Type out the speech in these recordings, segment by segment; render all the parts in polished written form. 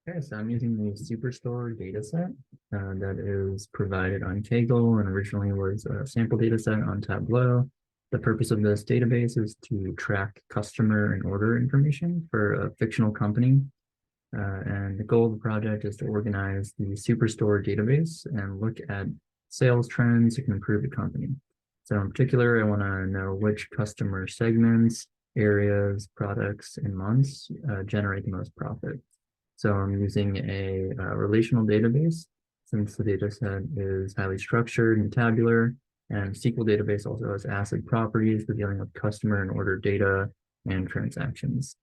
Okay, so I'm using the Superstore dataset that is provided on Kaggle and originally was a sample dataset on Tableau. The purpose of this database is to track customer and order information for a fictional company. And the goal of the project is to organize the Superstore database and look at sales trends that can improve the company. So in particular, I want to know which customer segments, areas, products, and months generate the most profit. So I'm using a relational database since the data set is highly structured and tabular, and SQL database also has ACID properties for dealing with customer and order data and transactions.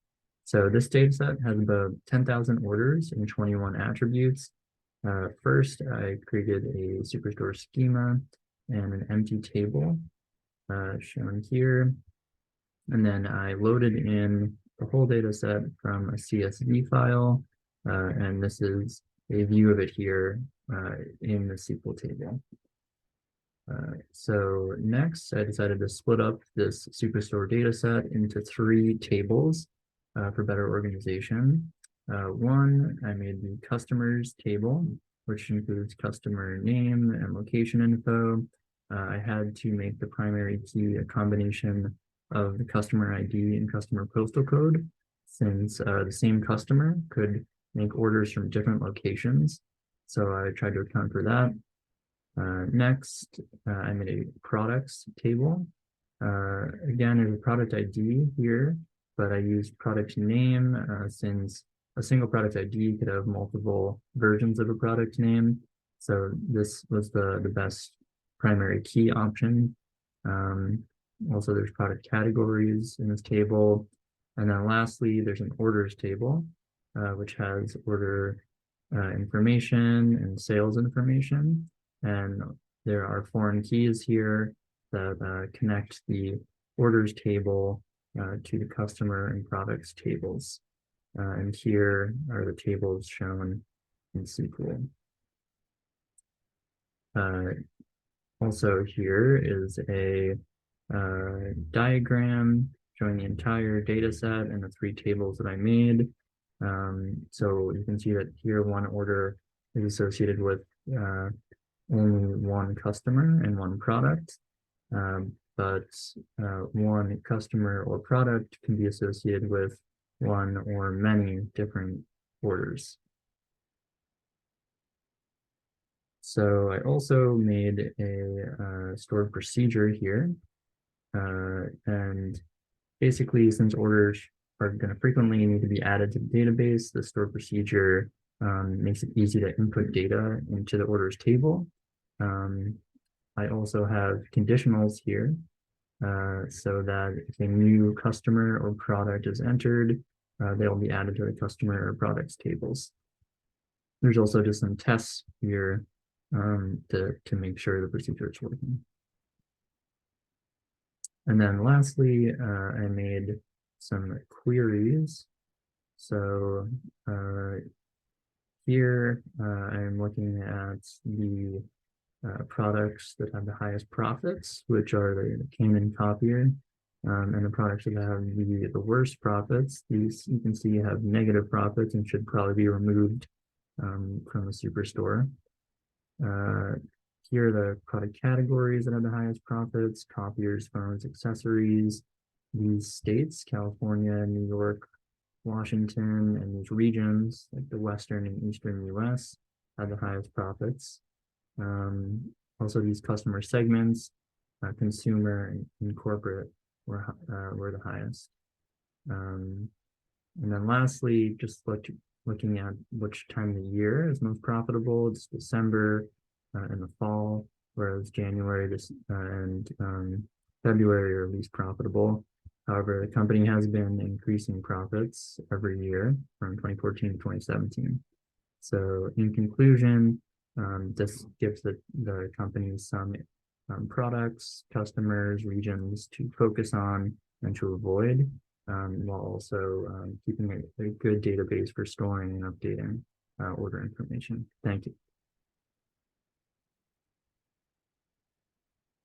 So this data set has about 10,000 orders and 21 attributes. First, I created a Superstore schema and an empty table shown here. And then I loaded in the whole data set from a CSV file, and this is a view of it here in the SQL table. So next, I decided to split up this Superstore data set into 3 tables for better organization. One, I made the customers table, which includes customer name and location info. I had to make the primary key a combination of the customer ID and customer postal code, since the same customer could make orders from different locations. So I tried to account for that. Next, I made a products table. Again, there's a product ID here, but I used product name since a single product ID could have multiple versions of a product name. So this was the best primary key option. Also, there's product categories in this table. And then lastly, there's an orders table, which has order information and sales information. And there are foreign keys here that connect the orders table to the customer and products tables. And here are the tables shown in SQL. Also here is a diagram showing the entire data set and the 3 tables that I made. So you can see that here one order is associated with only one customer and one product, but one customer or product can be associated with one or many different orders. So I also made a stored procedure here, and basically, since orders are going to frequently need to be added to the database, the stored procedure makes it easy to input data into the orders table. I also have conditionals here, so that if a new customer or product is entered, they'll be added to the customer or products tables. There's also just some tests here to make sure the procedure is working. And then lastly, I made some queries. So here I'm looking at the products that have the highest profits, which are the Canon copier, and the products that have the worst profits. These you can see have negative profits and should probably be removed from the Superstore. Here are the product categories that have the highest profits: copiers, phones, accessories. These states, California, New York, Washington, and these regions, like the Western and Eastern US, have the highest profits. Also, these customer segments, consumer and corporate, were the highest. And then lastly, just looking at which time of the year is most profitable. It's December in the fall, whereas January and February are least profitable. However, the company has been increasing profits every year from 2014 to 2017. So in conclusion, this gives the company some products, customers, regions to focus on and to avoid, while also keeping a good database for storing and updating order information. Thank you.